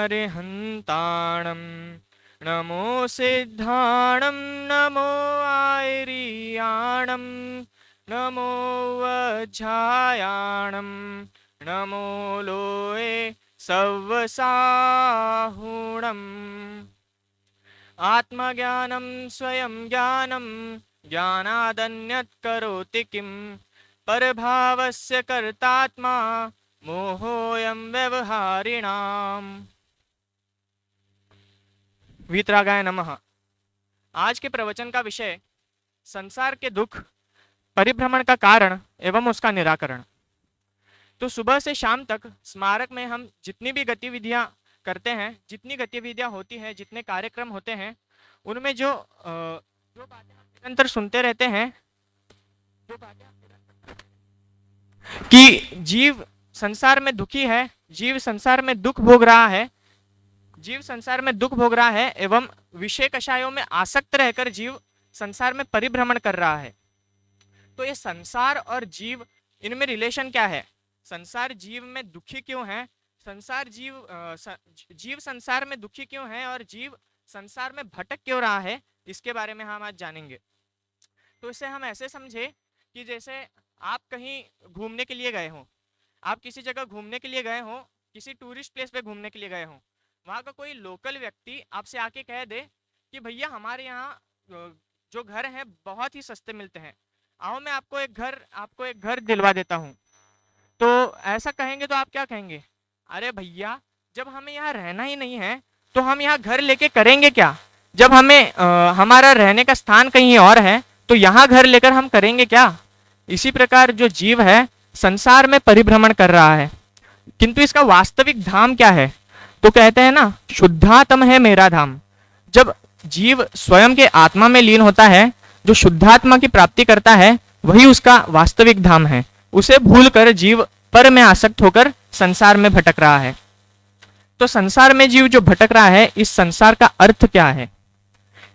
अरिहन्ताणं नमो सिद्धाणं नमो आयर्याणं नमो वज्झायाणं नमो लोये सव्वसाहुणम् आत्मज्ञानं स्वयं ज्ञानं ज्ञानादन्यत् करोति किं परभावस्य कर्तात्मा मोहोऽयं व्यवहारिणाम्। वीतरागाय नमः। आज के प्रवचन का विषय संसार के दुख, परिभ्रमण का कारण एवं उसका निराकरण। तो सुबह से शाम तक स्मारक में हम जितनी भी गतिविधियां करते हैं, जितनी गतिविधियां होती हैं, जितने कार्यक्रम होते हैं, उनमें जो बातें हम निरंतर सुनते रहते हैं, जो बातें कि जीव संसार में दुखी है, जीव संसार में दुख भोग रहा है, जीव संसार में दुख भोग रहा है एवं विषय कषायों में आसक्त रहकर जीव संसार में परिभ्रमण कर रहा है। तो ये संसार और जीव, इनमें रिलेशन क्या है? संसार जीव में दुखी क्यों है? संसार जीव संसार में दुखी क्यों है और जीव संसार में भटक क्यों रहा है, इसके बारे में हम आज जानेंगे। तो इसे हम ऐसे समझे कि जैसे आप कहीं घूमने के लिए गए हो, आप किसी जगह घूमने के लिए गए हो, किसी टूरिस्ट प्लेस पे घूमने के लिए गए हो, वहाँ का कोई लोकल व्यक्ति आपसे आके कह दे कि भैया हमारे यहाँ जो घर हैं बहुत ही सस्ते मिलते हैं, आओ मैं आपको एक घर दिलवा देता हूँ। तो ऐसा कहेंगे तो आप क्या कहेंगे? अरे भैया, जब हमें यहाँ रहना ही नहीं है तो हम यहाँ घर लेके करेंगे क्या? जब हमें हमारा रहने का स्थान कहीं और है तो यहाँ घर लेकर हम करेंगे क्या? इसी प्रकार जो जीव है संसार में परिभ्रमण कर रहा है, किंतु इसका वास्तविक धाम क्या है? तो कहते हैं ना, शुद्धात्म है मेरा धाम। जब जीव स्वयं के आत्मा में लीन होता है, जो शुद्धात्मा की प्राप्ति करता है, वही उसका वास्तविक धाम है। उसे भूलकर जीव पर में आसक्त होकर संसार में भटक रहा है। तो संसार में जीव जो भटक रहा है, इस संसार का अर्थ क्या है?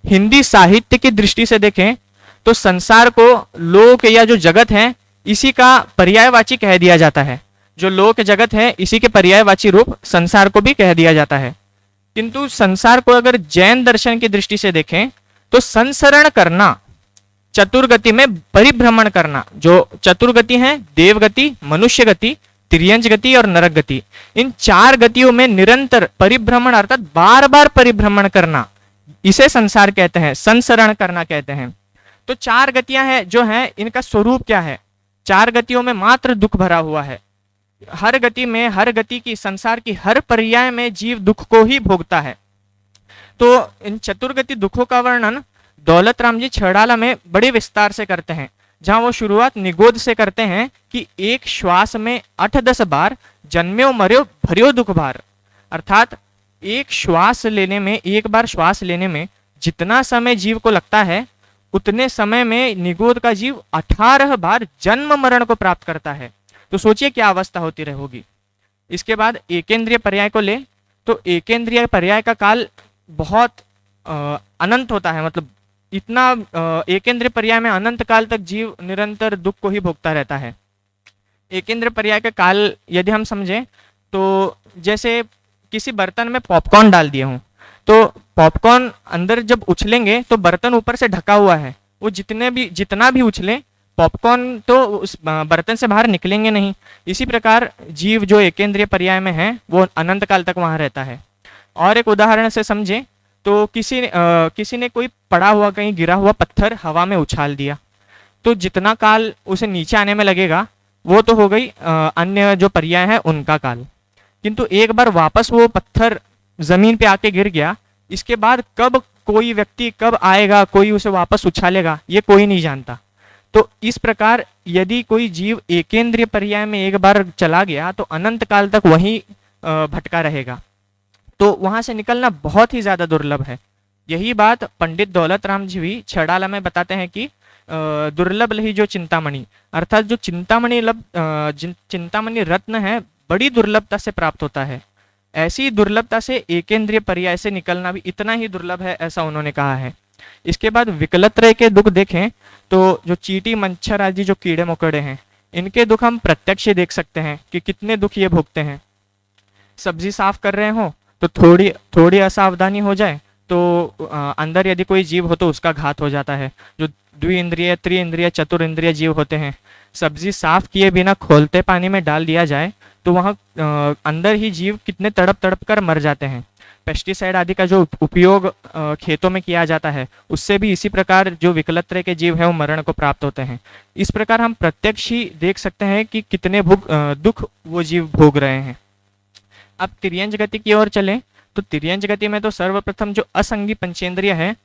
हिंदी साहित्य की दृष्टि से देखें तो संसार को लोक या जो जगत है इसी का पर्यायवाची कह दिया जाता है। जो लोक जगत है इसी के पर्यायवाची रूप संसार को भी कह दिया जाता है। किंतु संसार को अगर जैन दर्शन की दृष्टि से देखें तो संसरण करना, चतुर्गति में परिभ्रमण करना। जो चतुर्गति है, देवगति, मनुष्य गति, तिर्यंज गति और नरक गति, इन चार गतियों में निरंतर परिभ्रमण अर्थात बार बार परिभ्रमण करना, इसे संसार कहते हैं, संसरण करना कहते हैं। तो चार गतियां हैं जो हैं, इनका स्वरूप क्या है? चार गतियों में मात्र दुख भरा हुआ है। हर गति में, हर गति की, संसार की हर पर्याय में जीव दुख को ही भोगता है। तो इन चतुर्गति दुखों का वर्णन दौलत राम जी छड़ाला में बड़े विस्तार से करते हैं, जहां वो शुरुआत निगोद से करते हैं कि एक श्वास में 8-10 बार जन्म्यो मर्यो भर्यो दुख भार। अर्थात एक श्वास लेने में, एक बार श्वास लेने में जितना समय जीव को लगता है, उतने समय में निगोद का जीव 18 बार जन्म मरण को प्राप्त करता है। तो सोचिए क्या अवस्था होती होगी। इसके बाद एकेंद्रीय पर्याय को ले तो एकेंद्रीय पर्याय का काल बहुत अनंत होता है। मतलब इतना एकेंद्रीय पर्याय में अनंत काल तक जीव निरंतर दुख को ही भोगता रहता है। एकेंद्रीय पर्याय का काल यदि हम समझें तो जैसे किसी बर्तन में पॉपकॉर्न डाल दिए हों, तो पॉपकॉर्न अंदर जब उछलेंगे तो बर्तन ऊपर से ढका हुआ है, वो जितना भी उछले पॉपकॉर्न तो उस बर्तन से बाहर निकलेंगे नहीं। इसी प्रकार जीव जो एकेंद्रीय पर्याय में है वो अनंत काल तक वहां रहता है। और एक उदाहरण से समझे तो किसी ने कोई पड़ा हुआ, कहीं गिरा हुआ पत्थर हवा में उछाल दिया, तो जितना काल उसे नीचे आने में लगेगा वो तो हो गई अन्य जो पर्याय है उनका काल। किंतु एक बार वापस वो पत्थर जमीन पे आके गिर गया, इसके बाद कब कोई व्यक्ति कब आएगा, कोई उसे वापस उछालेगा, ये कोई नहीं जानता। तो इस प्रकार यदि कोई जीव एकेंद्रीय पर्याय में एक बार चला गया तो अनंत काल तक वहीं भटका रहेगा। तो वहां से निकलना बहुत ही ज्यादा दुर्लभ है। यही बात पंडित दौलत राम जी भी छड़ाला में बताते हैं कि दुर्लभ लही जो चिंतामणि, अर्थात जो चिंतामणि रत्न है बड़ी दुर्लभता से प्राप्त होता है। ऐसी दुर्लभता से एकेंद्रीय पर्याय से निकलना भी इतना ही दुर्लभ है, ऐसा उन्होंने कहा है। इसके बाद विकलत्रय के दुख देखें तो जो चींटी, मच्छर आदि जो कीड़े मकोड़े हैं, इनके दुख हम प्रत्यक्ष देख सकते हैं कि कितने दुख ये भोगते हैं। सब्जी साफ कर रहे हो तो थोड़ी थोड़ी असावधानी हो जाए तो अंदर यदि कोई जीव हो तो उसका घात हो जाता है। जो द्विइंद्रिय, त्रिइंद्रिय, चतुरिंद्रिय जीव होते हैं, सब्जी साफ किए बिना खोलते पानी में डाल दिया जाए तो वहाँ अंदर ही जीव कितने तड़प तड़प कर मर जाते हैं। पेस्टिसाइड आदि का जो उपयोग खेतों में किया जाता है, उससे भी इसी प्रकार जो विकलत तरह के जीव हैं वो मरण को प्राप्त होते हैं। इस प्रकार हम प्रत्यक्ष ही देख सकते हैं कि कितने दुख वो जीव भोग रहे हैं। अब तिर्यंज गति की ओर चलें तो तिर्यंज गति में तो सर्वप्रथम जो असंगी पंचेंद्रिय है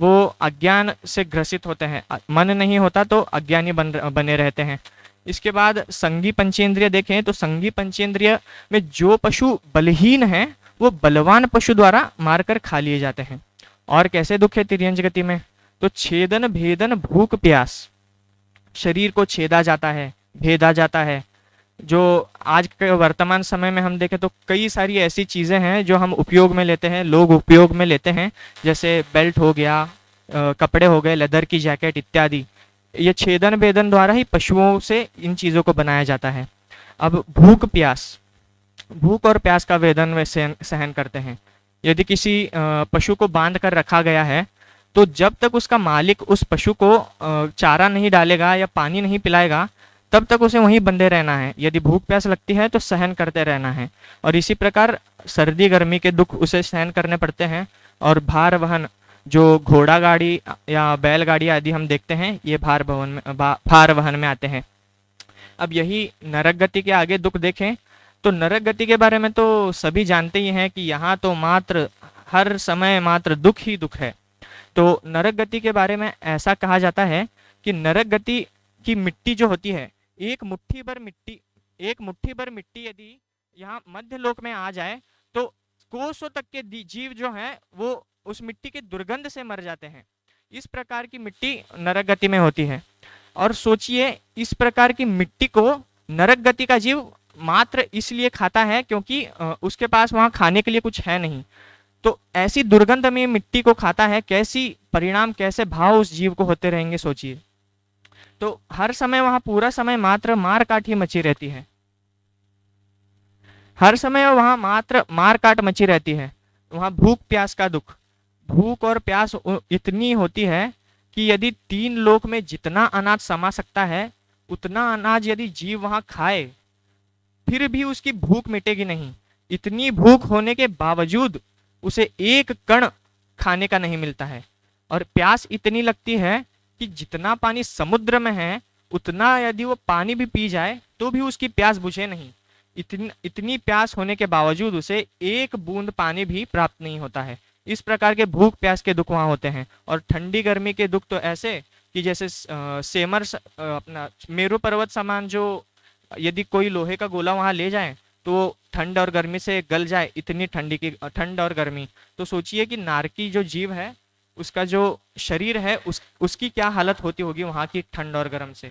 वो अज्ञान से ग्रसित होते हैं। मन नहीं होता तो अज्ञानी बने रहते हैं। इसके बाद संगी पंचेंद्रिय देखें तो संगी पंचेंद्रिय में जो पशु बलहीन है वो बलवान पशु द्वारा मारकर खा लिए जाते हैं। और कैसे दुख है तिर्यंज गति में? तो छेदन, भेदन, भूख, प्यास, शरीर को छेदा जाता है, भेदा जाता है। जो आज के वर्तमान समय में हम देखें तो कई सारी ऐसी चीज़ें हैं जो हम उपयोग में लेते हैं, लोग उपयोग में लेते हैं, जैसे बेल्ट हो गया, कपड़े हो गए, लेदर की जैकेट इत्यादि। ये छेदन भेदन द्वारा ही पशुओं से इन चीज़ों को बनाया जाता है। अब भूख प्यास, भूख और प्यास का वेदन वे सहन करते हैं। यदि किसी पशु को बांध कर रखा गया है तो जब तक उसका मालिक उस पशु को चारा नहीं डालेगा या पानी नहीं पिलाएगा तब तक उसे वहीं बंधे रहना है। यदि भूख प्यास लगती है तो सहन करते रहना है। और इसी प्रकार सर्दी गर्मी के दुख उसे सहन करने पड़ते हैं। और भार वहन, जो घोड़ा गाड़ी या बैलगाड़ी आदि हम देखते हैं, ये भार वहन में आते हैं। अब यही नरक गति के आगे दुख देखें तो नरक गति के बारे में तो सभी जानते ही हैं कि यहाँ तो मात्र हर समय मात्र दुख ही दुख है। तो नरक गति के बारे में ऐसा कहा जाता है कि नरक गति की मिट्टी जो होती है, एक मुट्ठी भर मिट्टी यदि यहाँ मध्य लोक में आ जाए तो कोसों तक के जीव जो हैं वो उस मिट्टी के दुर्गंध से मर जाते हैं। इस प्रकार की मिट्टी नरक गति में होती है। और सोचिए, इस प्रकार की मिट्टी को नरक गति का जीव मात्र इसलिए खाता है क्योंकि उसके पास वहां खाने के लिए कुछ है नहीं। तो ऐसी दुर्गंध में मिट्टी को खाता है, कैसी परिणाम, कैसे भाव उस जीव को होते रहेंगे सोचिए। तो हर समय वहां पूरा समय मात्र मार काट ही मची रहती है। हर समय वहां मात्र मार काट मची रहती है। वहां भूख प्यास का दुख, भूख और प्यास इतनी होती है कि यदि 3 लोक में जितना अनाज समा सकता है उतना अनाज यदि जीव वहां खाए फिर भी उसकी भूख मिटेगी नहीं। इतनी भूख होने के बावजूद उसे एक कण खाने का नहीं मिलता है। और प्यास इतनी लगती है कि जितना पानी समुद्र में है उतना यदि वो पानी भी पी जाए तो भी उसकी प्यास बुझे नहीं। इतनी प्यास होने के बावजूद उसे एक बूंद पानी भी प्राप्त नहीं होता है। इस प्रकार के भूख प्यास के दुख वहां होते हैं। और ठंडी गर्मी के दुख तो ऐसे कि जैसे सेमर अपना मेरू पर्वत समान, जो यदि कोई लोहे का गोला वहां ले जाए तो ठंड और गर्मी से गल जाए, इतनी ठंड और गर्मी। तो सोचिए कि नारकी जो जीव है उसका जो शरीर है उसकी क्या हालत होती होगी वहां की ठंड और गर्म से।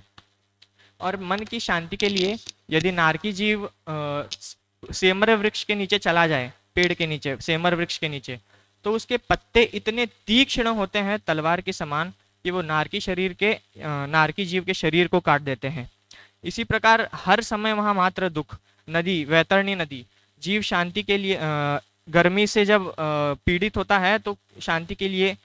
और मन की शांति के लिए यदि नारकी जीव सेमर वृक्ष के नीचे चला जाए, पेड़ के नीचे, सेमर वृक्ष के नीचे, तो उसके पत्ते इतने तीक्ष्ण होते हैं तलवार के समान कि वो नारकी जीव के शरीर को काट देते हैं। इसी प्रकार हर समय वहां मात्र दुख। नदी, वैतरणी नदी, जीव शांति के लिए गर्मी से जब पीड़ित होता है तो शांति के लिए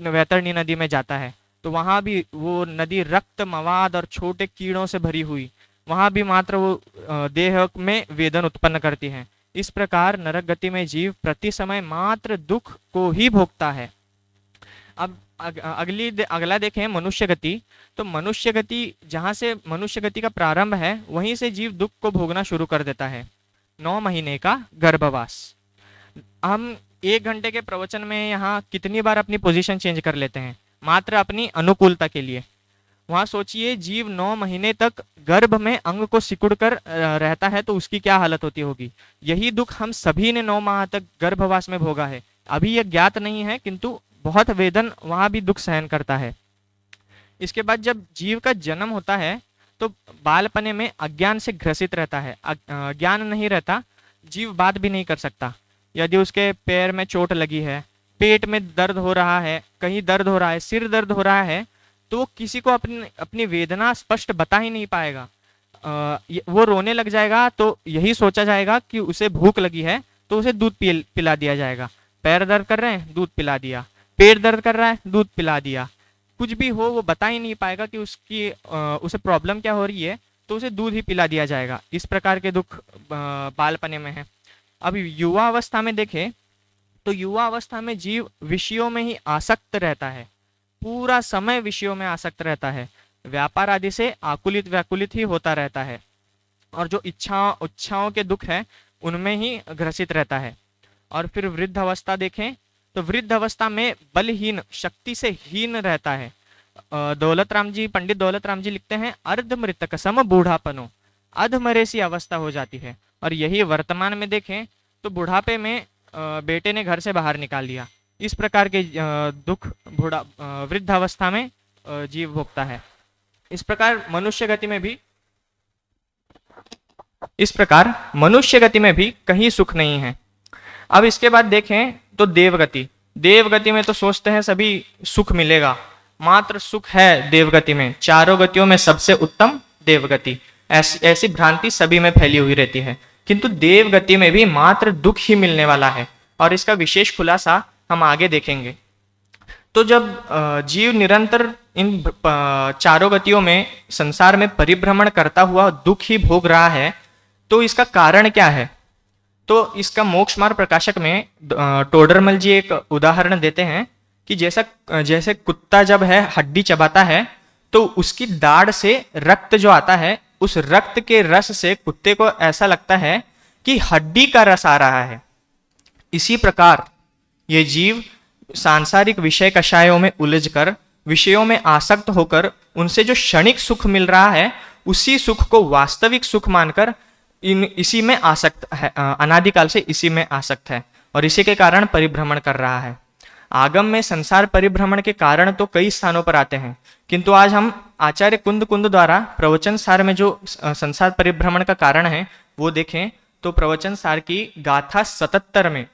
वैतरणी नदी में जाता है। तो वहां भी वो नदी रक्त, मवाद और छोटे कीड़ों से भरी हुई, वहां भी मात्र वो देह में वेदन उत्पन्न करती है। इस प्रकार नरक गति में जीव प्रति समय मात्र दुख को ही भोगता है। अब अगला देखें मनुष्य गति। तो मनुष्य गति, जहां से मनुष्य गति का प्रारंभ है वहीं से जीव दुख को भोगना शुरू कर देता है। 9 महीने का गर्भवास। हम 1 घंटे के प्रवचन में यहाँ कितनी बार अपनी पोजीशन चेंज कर लेते हैं मात्र अपनी अनुकूलता के लिए। वहां सोचिए, जीव 9 महीने तक गर्भ में अंग को सिकुड़ कर रहता है तो उसकी क्या हालत होती होगी। यही दुख हम सभी ने 9 माह तक गर्भवास में भोगा है। अभी यह ज्ञात नहीं है किंतु बहुत वेदन वहां भी दुख सहन करता है। इसके बाद जब जीव का जन्म होता है तो बालपने में अज्ञान से ग्रसित रहता है। ज्ञान नहीं रहता, जीव बात भी नहीं कर सकता। यदि उसके पैर में चोट लगी है, पेट में दर्द हो रहा है, कहीं दर्द हो रहा है, सिर दर्द हो रहा है, तो वो किसी को अपनी वेदना स्पष्ट बता ही नहीं पाएगा। वो रोने लग जाएगा तो यही सोचा जाएगा कि उसे भूख लगी है, तो तो उसे दूध पिला दिया जाएगा। पैर दर्द कर रहे हैं, दूध पिला दिया। पेट दर्द कर रहा है, दूध पिला दिया। कुछ भी हो वो बता ही नहीं पाएगा कि उसे प्रॉब्लम क्या हो रही है, तो उसे दूध ही पिला दिया जाएगा। इस प्रकार के दुख बालपने में है। अब युवा अवस्था में देखें तो युवा अवस्था में जीव विषयों में ही आसक्त रहता है, पूरा समय विषयों में आसक्त रहता है, व्यापार आदि से आकुलित व्याकुलित ही होता रहता है, और जो इच्छाओं के दुख है उनमें ही ग्रसित रहता है। और फिर वृद्ध अवस्था देखें तो वृद्ध अवस्था में बलहीन, शक्ति से हीन रहता है। पंडित दौलत राम जी लिखते हैं, अर्ध मृतक सम बूढ़ापनो, अधमरे सी अवस्था हो जाती है। और यही वर्तमान में देखें तो बुढ़ापे में बेटे ने घर से बाहर निकाल दिया। इस प्रकार के दुख वृद्ध अवस्था में जीव भोगता है। इस प्रकार मनुष्य गति में भी कहीं सुख नहीं है। अब इसके बाद देखें तो देवगति में तो सोचते हैं सभी सुख मिलेगा, मात्र सुख है देवगति में, चारों गतियों में सबसे उत्तम देवगति, ऐसी भ्रांति सभी में फैली हुई रहती है। किंतु देवगति में भी मात्र दुख ही मिलने वाला है, और इसका विशेष खुलासा हम आगे देखेंगे। तो जब जीव निरंतर इन चारों गतियों में संसार में परिभ्रमण करता हुआ दुख ही भोग रहा है, तो इसका कारण क्या है? तो इसका मोक्ष मार्ग प्रकाशक में टोडरमल जी एक उदाहरण देते हैं कि जैसे कुत्ता जब है हड्डी चबाता है तो उसकी दाढ़ से रक्त जो आता है, उस रक्त के रस से कुत्ते को ऐसा लगता है कि हड्डी का रस आ रहा है। इसी प्रकार ये जीव सांसारिक विषय कषायों में उलझकर, विषयों में आसक्त होकर, उनसे जो क्षणिक सुख मिल रहा है उसी सुख को वास्तविक सुख मानकर इसी में आसक्त है, अनादिकाल से इसी में आसक्त है, और इसी के कारण परिभ्रमण कर रहा है। आगम में संसार परिभ्रमण के कारण तो कई स्थानों पर आते हैं, किंतु आज हम आचार्य कुंद द्वारा प्रवचन सार में जो संसार परिभ्रमण का कारण है वो देखें तो प्रवचन सार की गाथा 77 में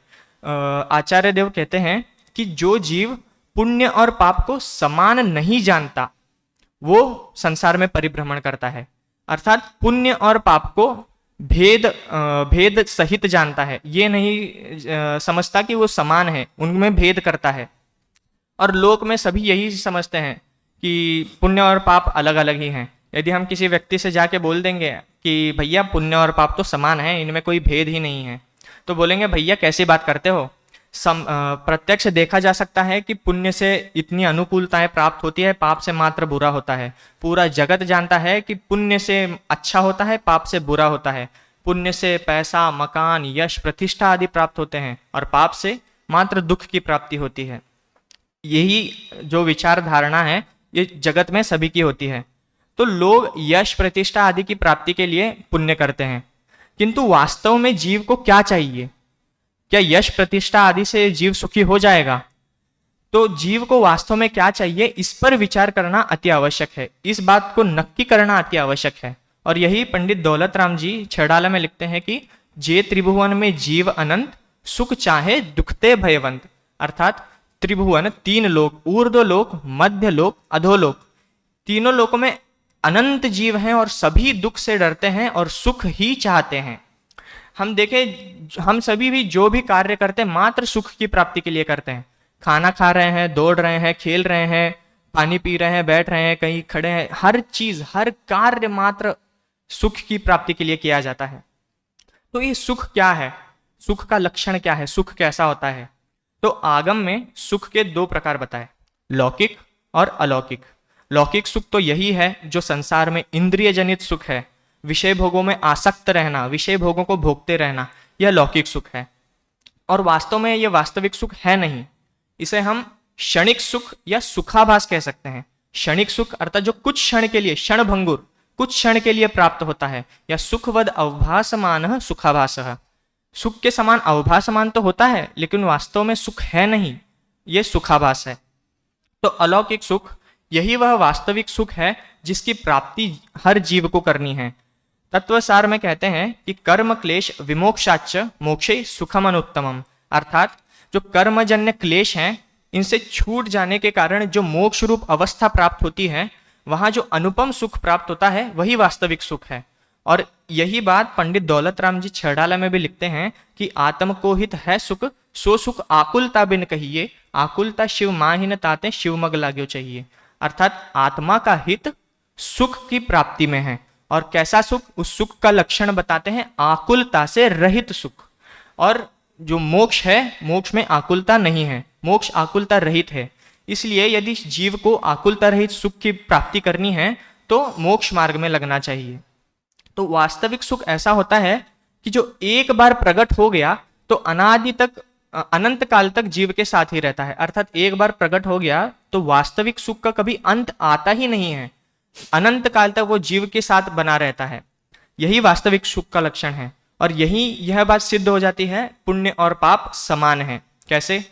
आचार्य देव कहते हैं कि जो जीव पुण्य और पाप को समान नहीं जानता वो संसार में परिभ्रमण करता है, अर्थात पुण्य और पाप को भेद सहित जानता है, ये नहीं समझता कि वो समान है, उनमें भेद करता है। और लोक में सभी यही समझते हैं कि पुण्य और पाप अलग अलग ही हैं। यदि हम किसी व्यक्ति से जाके बोल देंगे कि भैया पुण्य और पाप तो समान है, इनमें कोई भेद ही नहीं है, तो बोलेंगे भैया कैसी बात करते हो, प्रत्यक्ष देखा जा सकता है कि पुण्य से इतनी अनुकूलताएं प्राप्त होती है, पाप से मात्र बुरा होता है। पूरा जगत जानता है कि पुण्य से अच्छा होता है, पाप से बुरा होता है। पुण्य से पैसा, मकान, यश, प्रतिष्ठा आदि प्राप्त होते हैं, और पाप से मात्र दुख की प्राप्ति होती है। यही जो विचार धारणा है ये जगत में सभी की होती है। तो लोग यश, प्रतिष्ठा आदि की प्राप्ति के लिए पुण्य करते हैं, किंतु वास्तव में जीव को क्या चाहिए? क्या यश, प्रतिष्ठा आदि से जीव सुखी हो जाएगा? तो जीव को वास्तव में क्या चाहिए, इस पर विचार करना अति आवश्यक है, इस बात को नक्की करना अति आवश्यक है। और यही पंडित दौलत राम जी छेड़ाला में लिखते हैं कि जे त्रिभुवन में जीव अनंत, सुख चाहे दुखते भयवंत, अर्थात त्रिभुवन 3 लोक, ऊर्ध्व लोक, मध्य लोक, अधोलोक, तीनों लोकों में अनंत जीव हैं और सभी दुख से डरते हैं और सुख ही चाहते हैं। हम देखें, हम सभी भी जो भी कार्य करते हैं मात्र सुख की प्राप्ति के लिए करते हैं। खाना खा रहे हैं, दौड़ रहे हैं, खेल रहे हैं, पानी पी रहे हैं, बैठ रहे हैं, कहीं खड़े हैं, हर चीज, हर कार्य मात्र सुख की प्राप्ति के लिए किया जाता है। तो ये सुख क्या है? सुख का लक्षण क्या है? सुख कैसा होता है? तो आगम में सुख के 2 प्रकार बताए, लौकिक और अलौकिक। लौकिक सुख तो यही है जो संसार में इंद्रिय जनित सुख है, विषय भोगों में आसक्त रहना, विषय भोगों को भोगते रहना, यह लौकिक सुख है। और वास्तव में यह वास्तविक सुख है नहीं, इसे हम क्षणिक सुख या सुखाभास कह सकते हैं। क्षणिक सुख अर्थात जो कुछ क्षण के लिए, क्षणभंगुर, कुछ क्षण के लिए प्राप्त होता है, या सुखवद अवभासमान सुखाभासः, सुख के समान अवभासमान तो होता है लेकिन वास्तव में सुख है नहीं, यह सुखाभास है। तो अलौकिक सुख यही वह वास्तविक सुख है जिसकी प्राप्ति हर जीव को करनी है। तत्वसार में कहते हैं कि कर्म क्लेश विमोक्षाच्च मोक्षे सुखम अनुत्तमम, अर्थात जो कर्मजन्य क्लेश हैं इनसे छूट जाने के कारण जो मोक्ष रूप अवस्था प्राप्त होती है, वहां जो अनुपम सुख प्राप्त होता है वही वास्तविक सुख है। और यही बात पंडित दौलत राम जी छड़ाला में भी लिखते हैं कि आत्म को हित है सुख, सो सुख आकुलता बिन कहिए, आकुलता शिव माहिन ताते शिव मग लाग्यो चाहिए। अर्थात आत्मा का हित सुख की प्राप्ति में है। और कैसा सुख? उस सुख का लक्षण बताते हैं आकुलता से रहित सुख। और जो मोक्ष है, मोक्ष में आकुलता नहीं है, मोक्ष आकुलता रहित है। इसलिए यदि जीव को आकुलता रहित सुख की प्राप्ति करनी है तो मोक्ष मार्ग में लगना चाहिए। तो वास्तविक सुख ऐसा होता है कि जो एक बार प्रकट हो गया तो अनादि तक, अनंत काल तक जीव के साथ ही रहता है। अर्थात एक बार प्रकट हो गया तो वास्तविक सुख का कभी अंत आता ही नहीं है, अनंत काल तक वो जीव के साथ बना रहता है। यही वास्तविक सुख का लक्षण है। और यही यह बात सिद्ध हो जाती है पुण्य और पाप समान है। कैसे?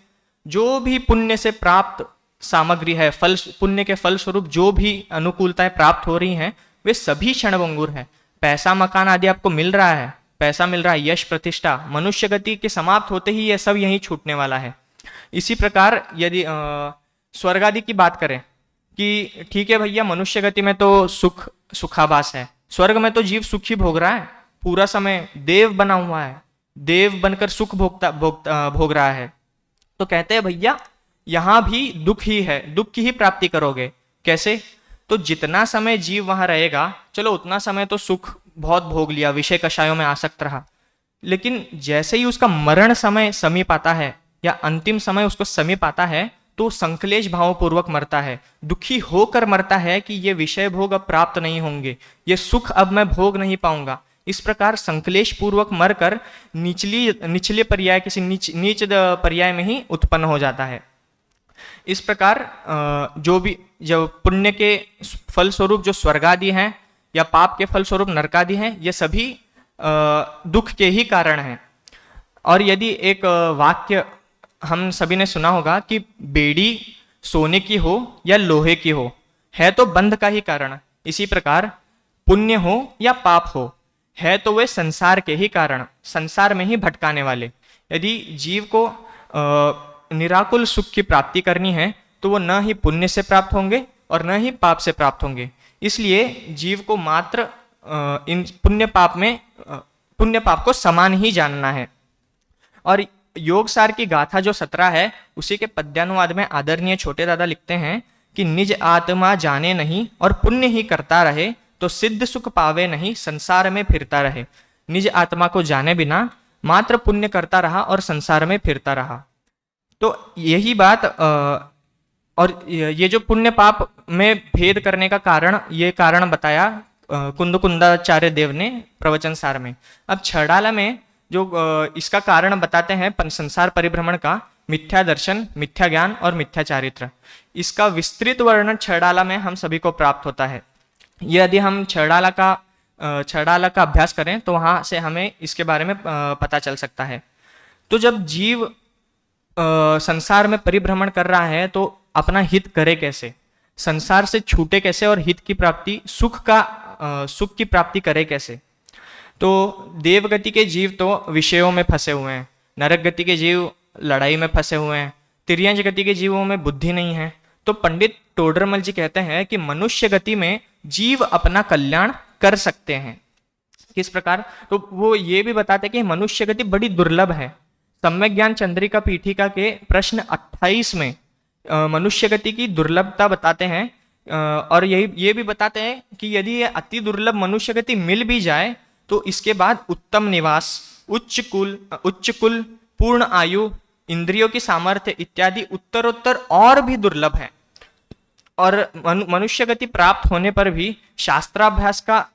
जो भी पुण्य से प्राप्त सामग्री है, फल, पुण्य के फल स्वरूप जो भी अनुकूलताएं प्राप्त हो रही हैं वे सभी क्षणभंगुर है। पैसा, मकान आदि आपको मिल रहा है, पैसा मिल रहा है, यश, प्रतिष्ठा, मनुष्य गति के समाप्त होते ही यह सब यहीं छूटने वाला है। इसी प्रकार यदि स्वर्ग आदि की बात करें कि ठीक है भैया, मनुष्य गति में तो सुख, सुखाभास है, स्वर्ग में तो जीव सुख ही भोग रहा है, पूरा समय देव बना हुआ है, देव बनकर सुख भोग रहा है। तो कहते हैं भैया यहां भी दुख ही है, दुख की ही प्राप्ति करोगे। कैसे? तो जितना समय जीव वहां रहेगा, चलो उतना समय तो सुख बहुत भोग लिया, विषय कषायों में आसक्त रहा, लेकिन जैसे ही उसका मरण समय समीप आता है या अंतिम समय उसको समीप आता है तो संकलेश भाव पूर्वक मरता है, दुखी होकर मरता है कि ये विषय भोग अब प्राप्त नहीं होंगे, ये सुख अब मैं भोग नहीं पाऊंगा। इस प्रकार संकलेश पूर्वक मरकर निचले पर्याय, किसी नीच पर्याय में ही उत्पन्न हो जाता है। इस प्रकार जो भी जब पुण्य के फल स्वरूप जो स्वर्गादि हैं या पाप के फल स्वरूप नरकादि हैं, ये सभी दुख के ही कारण हैं। और यदि एक वाक्य हम सभी ने सुना होगा कि बेड़ी सोने की हो या लोहे की हो, है तो बंध का ही कारण। इसी प्रकार पुण्य हो या पाप हो, है तो वे संसार के ही कारण, संसार में ही भटकाने वाले। यदि जीव को निराकुल सुख की प्राप्ति करनी है तो वो न ही पुण्य से प्राप्त होंगे और न ही पाप से प्राप्त होंगे। इसलिए जीव को मात्र इन पुण्य पाप को समान ही जानना है। और योगसार की गाथा जो 17 है, उसी के पद्यानुवाद में आदरणीय छोटे दादा लिखते हैं कि निज आत्मा जाने नहीं और पुण्य ही करता रहे, तो सिद्ध सुख पावे नहीं, संसार में फिरता रहे। निज आत्मा को जाने बिना मात्र पुण्य करता रहा और संसार में फिरता रहा। तो यही बात और ये जो पुण्य पाप में भेद करने का कारण, ये कारण बताया कुंदकुंदाचार्य देव ने प्रवचन सार में। अब छड़ाला में जो इसका कारण बताते हैं संसार परिभ्रमण का, मिथ्या दर्शन, मिथ्या ज्ञान और मिथ्या चारित्र, इसका विस्तृत वर्णन छड़ाला में हम सभी को प्राप्त होता है। यदि हम छड़ाला का अभ्यास करें तो वहां से हमें इसके बारे में पता चल सकता है। तो जब जीव संसार में परिभ्रमण कर रहा है तो अपना हित करे कैसे, संसार से छूटे कैसे और हित की प्राप्ति, सुख की प्राप्ति करे कैसे। तो देवगति के जीव तो विषयों में फंसे हुए हैं, नरक गति के जीव लड़ाई में फंसे हुए हैं, तिर्यंज गति के जीवों में बुद्धि नहीं है। तो पंडित टोडरमल जी कहते हैं कि मनुष्य गति में जीव अपना कल्याण कर सकते हैं। किस प्रकार? तो वो ये भी बताते हैं कि मनुष्य गति बड़ी दुर्लभ है। सम्यक ज्ञान चंद्रिका पीठिका के प्रश्न 28 में मनुष्य गति की दुर्लभता बताते हैं। और ये भी बताते हैं कि यदि ये अति दुर्लभ मनुष्य गति मिल भी जाए तो इसके बाद उत्तम निवास, उच्च कुल, पूर्ण आयु, इंद्रियों की सामर्थ्य इत्यादि उत्तरोत्तर और भी दुर्लभ है। और मनुष्य गति प्राप्त होने पर भी शास्त्राभ्यास का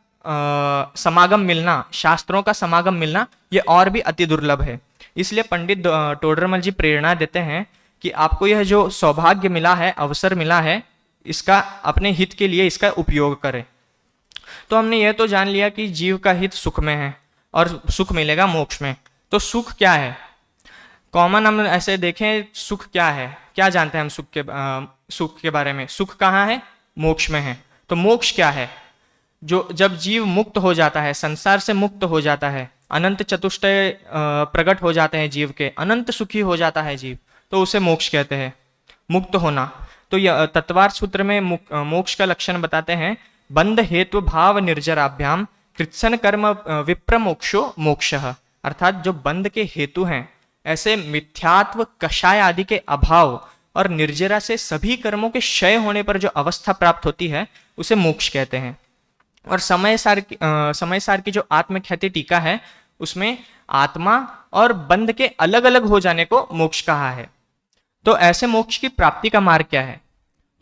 समागम मिलना, शास्त्रों का समागम मिलना, ये और भी अति दुर्लभ है। इसलिए पंडित टोडरमल जी प्रेरणा देते हैं कि आपको यह जो सौभाग्य मिला है, अवसर मिला है, इसका अपने हित के लिए इसका उपयोग करें। तो हमने यह तो जान लिया कि जीव का हित सुख में है और सुख मिलेगा मोक्ष में। तो सुख क्या है? कॉमन हम ऐसे देखें, सुख क्या है, क्या जानते हैं हम सुख के बारे में? सुख कहाँ है? मोक्ष में है। तो मोक्ष क्या है? जो जब जीव मुक्त हो जाता है, संसार से मुक्त हो जाता है, अनंत चतुष्टय प्रकट हो जाते हैं जीव के, अनंत सुखी हो जाता है जीव, तो उसे मोक्ष कहते हैं, मुक्त होना। तो यह तत्वार्थ सूत्र में मोक्ष का लक्षण बताते हैं, बंध हेतु भाव निर्जराभ्याम कृत्सन कर्म विप्र मोक्षो मोक्षः, अर्थात जो बंध के हेतु हैं, ऐसे मिथ्यात्व कषाय आदि के अभाव और निर्जरा से सभी कर्मों के क्षय होने पर जो अवस्था प्राप्त होती है उसे मोक्ष कहते हैं। और समय सार की जो आत्मख्याति टीका है उसमें आत्मा और बंध के अलग अलग हो जाने को मोक्ष कहा है। तो ऐसे मोक्ष की प्राप्ति का मार्ग क्या है?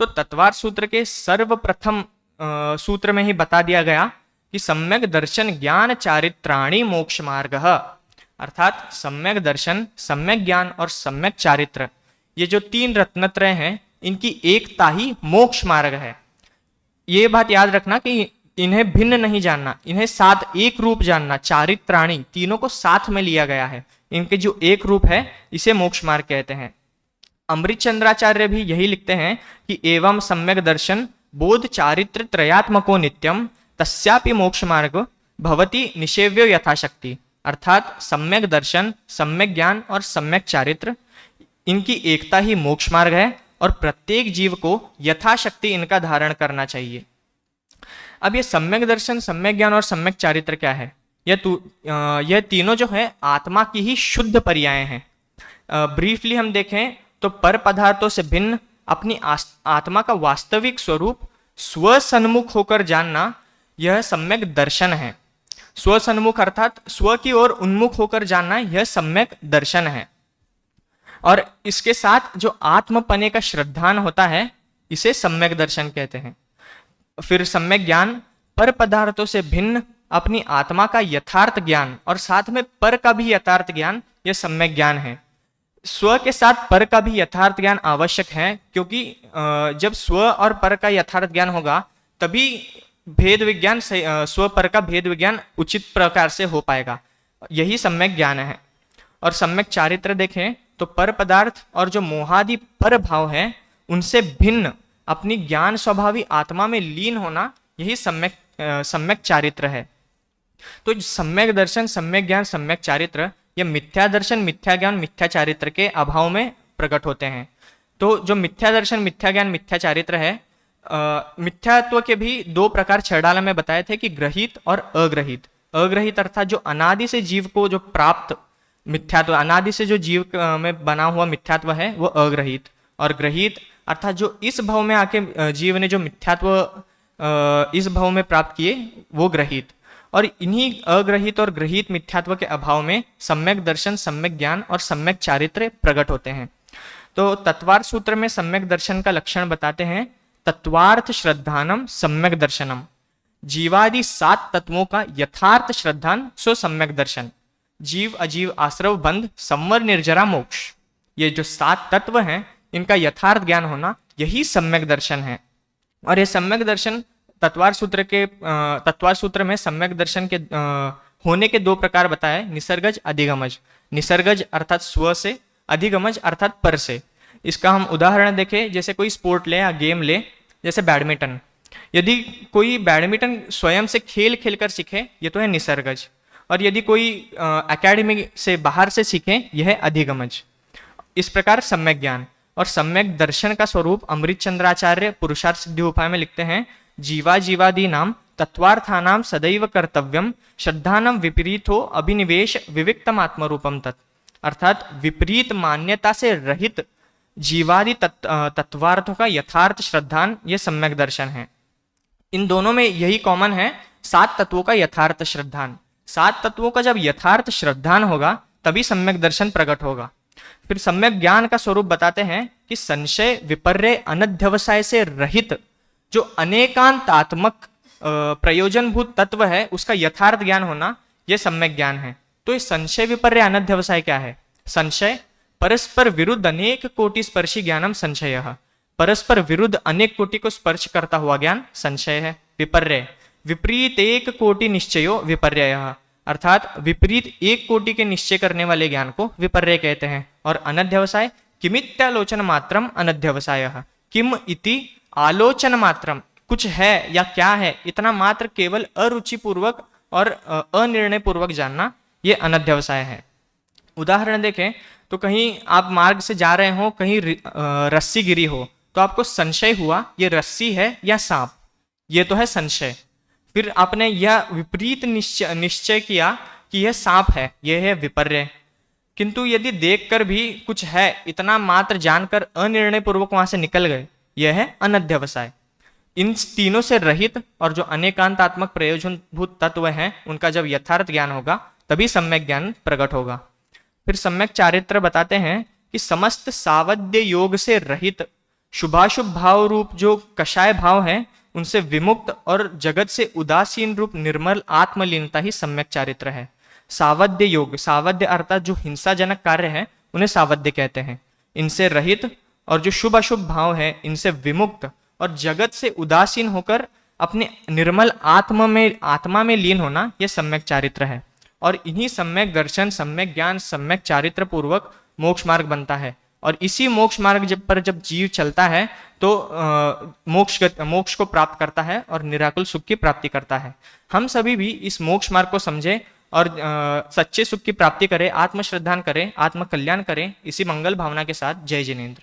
तो तत्वार सूत्र के सर्वप्रथम सूत्र में ही बता दिया गया कि सम्यक दर्शन ज्ञान चारित्राणि मोक्ष मार्ग, अर्थात सम्यक दर्शन, सम्यक ज्ञान और सम्यक चारित्र, ये जो तीन रत्नत्रय हैं इनकी एकता ही मोक्ष मार्ग है। ये बात याद रखना कि इन्हें भिन्न नहीं जानना, इन्हें साथ एक रूप जानना। चारित्राणि, तीनों को साथ में लिया गया है, इनके जो एक रूप है इसे मोक्ष मार्ग कहते हैं। अमृत चंद्राचार्य भी यही लिखते हैं कि एवं सम्यक दर्शन बोध चारित्र त्रयात्मको नित्यम तस्यापि मोक्ष मार्ग भवति निषेव्यो यथाशक्ति, अर्थात सम्यक दर्शन, सम्यक ज्ञान और सम्यक चारित्र, इनकी एकता ही मोक्ष मार्ग है और प्रत्येक जीव को यथाशक्ति इनका धारण करना चाहिए। अब ये सम्यक दर्शन, सम्यक ज्ञान और सम्यक चारित्र क्या है? यह तीनों जो है आत्मा की ही शुद्ध पर्याय हैं। ब्रीफली हम देखें तो पर पदार्थों से भिन्न अपनी आत्मा का वास्तविक स्वरूप स्वसन्मुख होकर जानना, यह सम्यक दर्शन है। स्वसन्मुख अर्थात स्व की ओर उन्मुख होकर जानना, यह सम्यक दर्शन है। और इसके साथ जो आत्मपने का श्रद्धान होता है इसे सम्यक दर्शन कहते हैं। फिर सम्यक ज्ञान, पर पदार्थों से भिन्न अपनी आत्मा का यथार्थ ज्ञान और साथ में पर का भी यथार्थ ज्ञान, यह सम्यक ज्ञान है। स्व के साथ पर का भी यथार्थ ज्ञान आवश्यक है, क्योंकि जब स्व और पर का यथार्थ ज्ञान होगा तभी भेद विज्ञान, स्व पर का भेद विज्ञान उचित प्रकार से हो पाएगा। यही सम्यक ज्ञान है। और सम्यक चारित्र देखें तो पर पदार्थ और जो मोहादि पर भाव है उनसे भिन्न अपनी ज्ञान स्वभावी आत्मा में लीन होना, यही सम्यक चारित्र है। तो सम्यक दर्शन, सम्यक ज्ञान, सम्यक चारित्र, ये मिथ्या दर्शन, मिथ्या ज्ञान, मिथ्या चारित्र के अभाव में प्रकट होते हैं। तो जो मिथ्या दर्शन, मिथ्या ज्ञान, मिथ्या चारित्र है, मिथ्यात्व के भी दो प्रकार छड़ाला में बताए थे कि ग्रहित और अग्रहित। अग्रहित अर्थात जो अनादि से जीव को जो प्राप्त मिथ्यात्व, अनादि से जो जीव में बना हुआ मिथ्यात्व है वो अग्रहित, और ग्रहित अर्थात जो इस भाव में आके जीव ने जो मिथ्यात्व इस भाव में प्राप्त किए वो ग्रहित। और इन्हीं अग्रहित और ग्रहित मिथ्यात्व के अभाव में सम्यक दर्शन, सम्यक ज्ञान और सम्यक चारित्र प्रकट होते हैं। तो तत्वार्थ सूत्र में सम्यक दर्शन का लक्षण बताते हैं, तत्वार्थ श्रद्धानम सम्यक दर्शनम, जीवादि 7 तत्वों का यथार्थ श्रद्धान सो सम्यक दर्शन, जीव अजीव आश्रव बंध संवर निर्जरा मोक्ष, ये जो 7 तत्व हैं इनका यथार्थ ज्ञान होना, यही सम्यक दर्शन है। और ये सम्यक दर्शन तत्वार्थ सूत्र में सम्यक दर्शन के होने के 2 प्रकार बताए, निसर्गज, अधिगमज। निसर्गज अर्थात स्व से, अधिगमज अर्थात पर से। इसका हम उदाहरण देखें, जैसे कोई स्पोर्ट ले या गेम ले, जैसे बैडमिंटन। यदि कोई बैडमिंटन स्वयं से खेल खेलकर सीखे, ये तो है निसर्गज। और यदि कोई एकेडमी से बाहर से सीखे, यह है अधिगमज। इस प्रकार सम्यक ज्ञान और सम्यक दर्शन का स्वरूप अमृत चंद्राचार्य पुरुषार्थ सिद्धि उपाय में लिखते हैं, जीवा जीवादी नाम तत्वार्थानाम सदैव कर्तव्यम श्रद्धानम विपरीतो अभिनिवेश विविक्तम आत्मरूपम तत्, अर्थात विपरीत मान्यता से रहित जीवादि तत्वार्थों का यथार्थ श्रद्धान, ये सम्यक दर्शन है। इन दोनों में यही कॉमन है, 7 तत्वों का यथार्थ श्रद्धान। 7 तत्वों का जब यथार्थ श्रद्धान होगा तभी सम्यक दर्शन प्रकट होगा। फिर सम्यक ज्ञान का स्वरूप बताते हैं कि संशय विपर्य अनध्यवसाय से रहित जो अनेकांतात्मक प्रयोजनभूत तत्व है उसका यथार्थ ज्ञान होना, यह सम्यक ज्ञान है। तो ये संशय विपर्य अनध्यवसाय क्या है? संशय परस्पर विरुद्ध अनेक कोटि स्पर्शी ज्ञानम संशय, परस्पर विरुद्ध अनेक कोटि को स्पर्श करता हुआ ज्ञान संशय है। विपर्य विपरीत एक कोटि निश्चयो विपर्य, अर्थात विपरीत 1 कोटि के निश्चय करने वाले ज्ञान को विपर्य कहते हैं। और अनध्यवसाय किमित्यालोचन मात्रम अनध्यवसाय, किम इति आलोचन मात्रम, कुछ है या क्या है इतना मात्र केवल अरुचि पूर्वक और अनिर्णय पूर्वक जानना, ये अनध्यवसाय है। उदाहरण देखें तो कहीं आप मार्ग से जा रहे हो, कहीं रस्सी गिरी हो तो आपको संशय हुआ ये रस्सी है या सांप, ये तो है संशय। फिर आपने यह विपरीत निश्चय किया कि यह सांप है, यह है विपर्य, किंतु यदि देखकर भी कुछ है इतना मात्र जानकर अनिर्णय पूर्वक वहां से निकल गए, यह है अनध्यवसाय। इन तीनों से रहित और जो अनेकांतात्मक प्रयोजनभूत तत्व हैं, उनका जब यथार्थ ज्ञान होगा तभी सम्यक ज्ञान प्रकट होगा। फिर सम्यक चारित्र बताते हैं कि समस्त सावध्य योग से रहित शुभाशुभ भाव रूप जो कषाय भाव है उनसे विमुक्त और जगत से उदासीन रूप निर्मल आत्मलीनता ही सम्यक चारित्र है। सावध्य योग, सावध्य अर्थात जो हिंसाजनक कार्य है उन्हें सावध्य कहते हैं। इनसे रहित और जो शुभ अशुभ भाव है इनसे विमुक्त और जगत से उदासीन होकर अपने निर्मल आत्मा में लीन होना, यह सम्यक चारित्र है। और इन्हीं सम्यक दर्शन, सम्यक ज्ञान, सम्यक चारित्र पूर्वक मोक्ष मार्ग बनता है। और इसी मोक्ष मार्ग जब जीव चलता है तो मोक्ष को प्राप्त करता है और निराकुल सुख की प्राप्ति करता है। हम सभी भी इस मोक्ष मार्ग को समझे और सच्चे सुख की प्राप्ति करें, आत्मश्रद्धान करें, आत्म कल्याण करें। इसी मंगल भावना के साथ जय जिनेन्द्र।